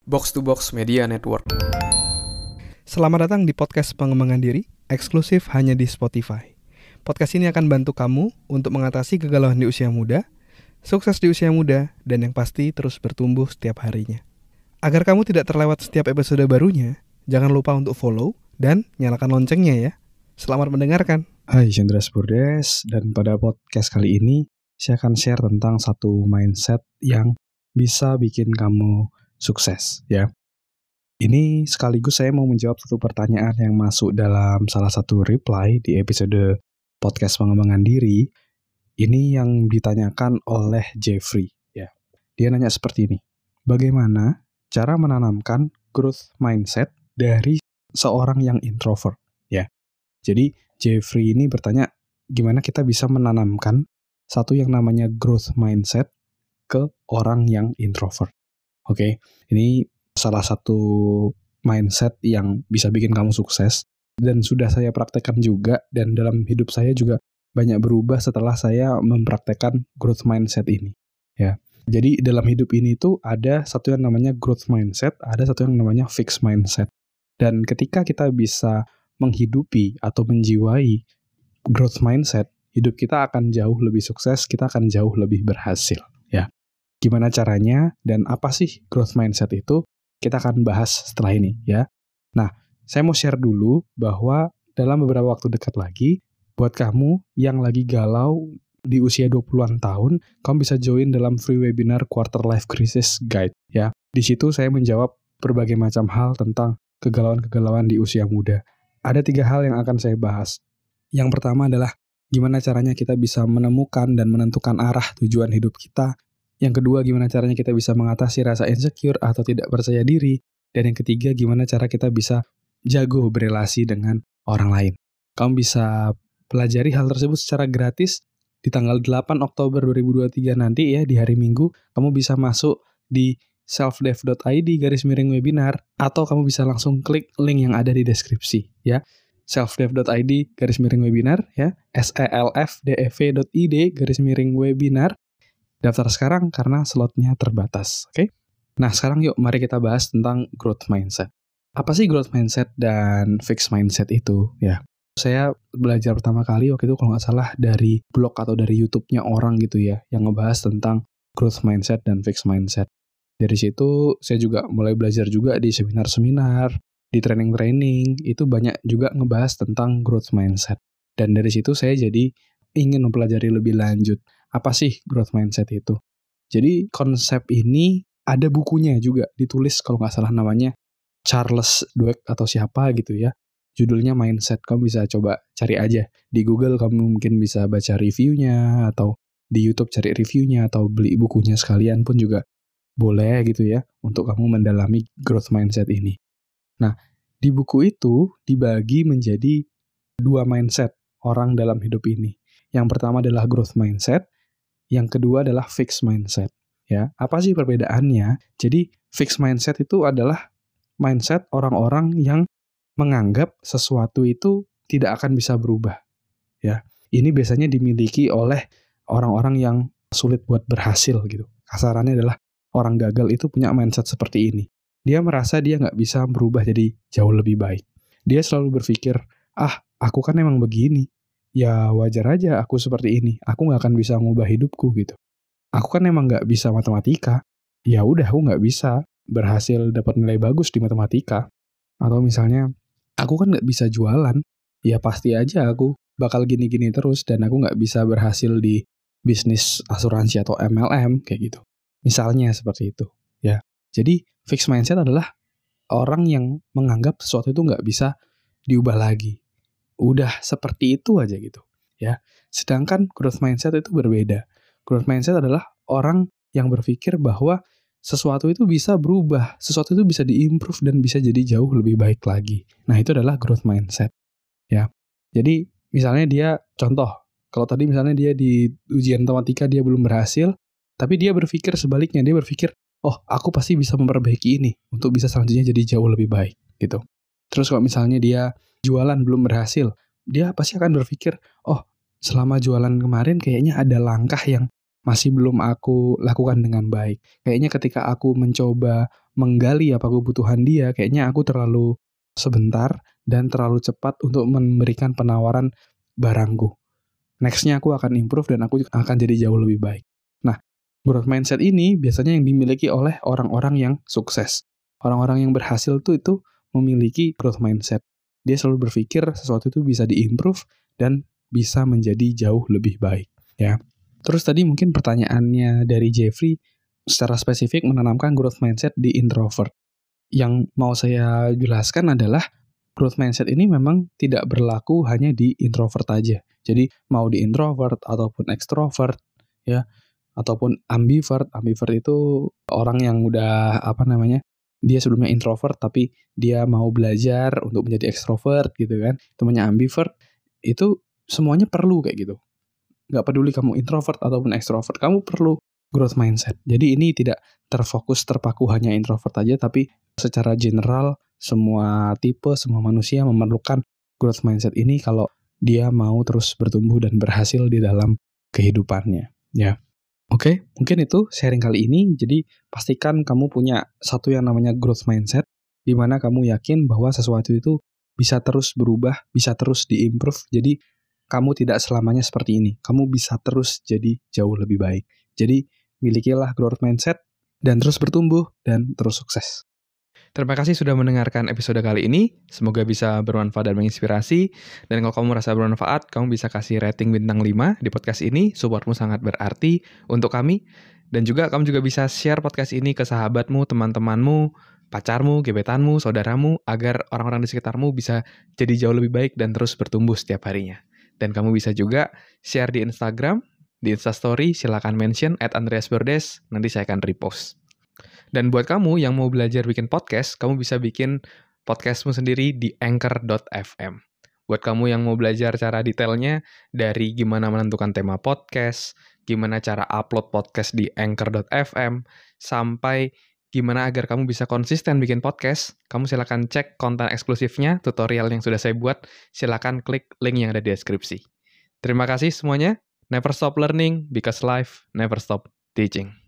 Box to Box Media Network. Selamat datang di podcast pengembangan diri, eksklusif hanya di Spotify. Podcast ini akan bantu kamu untuk mengatasi kegalauan di usia muda, sukses di usia muda, dan yang pasti terus bertumbuh setiap harinya. Agar kamu tidak terlewat setiap episode barunya, jangan lupa untuk follow dan nyalakan loncengnya ya. Selamat mendengarkan. Hai, Chandra Spurdes, dan pada podcast kali ini saya akan share tentang satu mindset yang bisa bikin kamu sukses ya. Ini sekaligus saya mau menjawab satu pertanyaan yang masuk dalam salah satu reply di episode podcast pengembangan diri. Ini yang ditanyakan oleh Jeffrey ya. Dia nanya seperti ini. Bagaimana cara menanamkan growth mindset dari seorang yang introvert ya. Jadi Jeffrey ini bertanya gimana kita bisa menanamkan satu yang namanya growth mindset ke orang yang introvert. Oke, ini salah satu mindset yang bisa bikin kamu sukses dan sudah saya praktekkan juga, dan dalam hidup saya juga banyak berubah setelah saya mempraktekkan growth mindset ini ya. Jadi dalam hidup ini tuh ada satu yang namanya growth mindset, ada satu yang namanya fixed mindset. Dan ketika kita bisa menghidupi atau menjiwai growth mindset, hidup kita akan jauh lebih sukses, kita akan jauh lebih berhasil ya. Gimana caranya dan apa sih growth mindset itu? Kita akan bahas setelah ini ya. Nah, saya mau share dulu bahwa dalam beberapa waktu dekat lagi, buat kamu yang lagi galau di usia 20-an tahun, kamu bisa join dalam free webinar Quarter Life Crisis Guide ya. Di situ saya menjawab berbagai macam hal tentang kegalauan-kegalauan di usia muda. Ada 3 hal yang akan saya bahas. Yang pertama adalah gimana caranya kita bisa menemukan dan menentukan arah tujuan hidup kita. Yang kedua, gimana caranya kita bisa mengatasi rasa insecure atau tidak percaya diri. Dan yang ketiga, gimana cara kita bisa jago berelasi dengan orang lain. Kamu bisa pelajari hal tersebut secara gratis di tanggal 8 Oktober 2023 nanti ya, di hari Minggu. Kamu bisa masuk di selfdev.id/webinar atau kamu bisa langsung klik link yang ada di deskripsi ya. selfdev.id/webinar ya, selfdev.id/webinar. Daftar sekarang karena slotnya terbatas, oke? Nah, sekarang yuk mari kita bahas tentang growth mindset. Apa sih growth mindset dan fixed mindset itu ya? Saya belajar pertama kali waktu itu kalau nggak salah dari blog atau dari YouTube-nya orang gitu ya, yang ngebahas tentang growth mindset dan fixed mindset. Dari situ saya juga mulai belajar juga di seminar-seminar, di training-training, itu banyak juga ngebahas tentang growth mindset. Dan dari situ saya jadi ingin mempelajari lebih lanjut. Apa sih growth mindset itu? Jadi konsep ini ada bukunya juga, ditulis kalau nggak salah namanya Charles Dweck atau siapa gitu ya. Judulnya Mindset, kamu bisa coba cari aja. Di Google kamu mungkin bisa baca reviewnya, atau di YouTube cari reviewnya, atau beli bukunya sekalian pun juga boleh gitu ya, untuk kamu mendalami growth mindset ini. Nah, di buku itu dibagi menjadi 2 mindset orang dalam hidup ini. Yang pertama adalah growth mindset, yang kedua adalah fixed mindset. Ya, apa sih perbedaannya? Jadi fixed mindset itu adalah mindset orang-orang yang menganggap sesuatu itu tidak akan bisa berubah. Ya, ini biasanya dimiliki oleh orang-orang yang sulit buat berhasil gitu. Kasarannya adalah orang gagal itu punya mindset seperti ini. Dia merasa dia nggak bisa berubah jadi jauh lebih baik. Dia selalu berpikir, aku kan emang begini. Ya wajar aja aku seperti ini. Aku nggak akan bisa ngubah hidupku gitu. Aku kan emang nggak bisa matematika. Ya udah aku nggak bisa berhasil dapat nilai bagus di matematika. Atau misalnya, aku kan nggak bisa jualan. Ya pasti aja aku bakal gini-gini terus dan aku nggak bisa berhasil di bisnis asuransi atau MLM kayak gitu. Misalnya seperti itu ya. Jadi fixed mindset adalah orang yang menganggap sesuatu itu nggak bisa diubah lagi. Udah seperti itu aja gitu ya. Sedangkan growth mindset itu berbeda. Growth mindset adalah orang yang berpikir bahwa sesuatu itu bisa berubah, sesuatu itu bisa diimprove dan bisa jadi jauh lebih baik lagi. Nah, itu adalah growth mindset ya. Jadi misalnya dia contoh, kalau tadi misalnya dia di ujian matematika dia belum berhasil, tapi dia berpikir sebaliknya, dia berpikir, oh aku pasti bisa memperbaiki ini untuk bisa selanjutnya jadi jauh lebih baik gitu. Terus kalau misalnya dia jualan belum berhasil, dia pasti akan berpikir, oh selama jualan kemarin kayaknya ada langkah yang masih belum aku lakukan dengan baik. Kayaknya ketika aku mencoba menggali apa kebutuhan dia, kayaknya aku terlalu sebentar dan terlalu cepat untuk memberikan penawaran barangku. Next-nya aku akan improve dan aku akan jadi jauh lebih baik. Nah, growth mindset ini biasanya yang dimiliki oleh orang-orang yang sukses. Orang-orang yang berhasil itu memiliki growth mindset. Dia selalu berpikir sesuatu itu bisa diimprove dan bisa menjadi jauh lebih baik, ya. Terus tadi mungkin pertanyaannya dari Jeffrey secara spesifik menanamkan growth mindset di introvert. Yang mau saya jelaskan adalah growth mindset ini memang tidak berlaku hanya di introvert aja. Jadi mau di introvert ataupun extrovert, ya, ataupun ambivert. Ambivert itu orang yang udah dia sebelumnya introvert tapi dia mau belajar untuk menjadi extrovert gitu kan. Itu namanya ambivert. Itu semuanya perlu kayak gitu. Nggak peduli kamu introvert ataupun extrovert, kamu perlu growth mindset. Jadi ini tidak terpaku hanya introvert aja, tapi secara general semua tipe, semua manusia memerlukan growth mindset ini kalau dia mau terus bertumbuh dan berhasil di dalam kehidupannya, ya. Oke, mungkin itu sharing kali ini. Jadi pastikan kamu punya satu yang namanya growth mindset, di mana kamu yakin bahwa sesuatu itu bisa terus berubah, bisa terus diimprove. Jadi kamu tidak selamanya seperti ini. Kamu bisa terus jadi jauh lebih baik. Jadi milikilah growth mindset dan terus bertumbuh dan terus sukses. Terima kasih sudah mendengarkan episode kali ini. Semoga bisa bermanfaat dan menginspirasi. Dan kalau kamu merasa bermanfaat, kamu bisa kasih rating bintang 5 di podcast ini. Supportmu sangat berarti untuk kami. Dan juga kamu juga bisa share podcast ini ke sahabatmu, teman-temanmu, pacarmu, gebetanmu, saudaramu, agar orang-orang di sekitarmu bisa jadi jauh lebih baik dan terus bertumbuh setiap harinya. Dan kamu bisa juga share di Instagram, di Instastory, silakan mention @andreasberdes, nanti saya akan repost. Dan buat kamu yang mau belajar bikin podcast, kamu bisa bikin podcastmu sendiri di anchor.fm. Buat kamu yang mau belajar cara detailnya, dari gimana menentukan tema podcast, gimana cara upload podcast di anchor.fm, sampai gimana agar kamu bisa konsisten bikin podcast, kamu silakan cek konten eksklusifnya, tutorial yang sudah saya buat, silakan klik link yang ada di deskripsi. Terima kasih semuanya. Never stop learning, because life never stop teaching.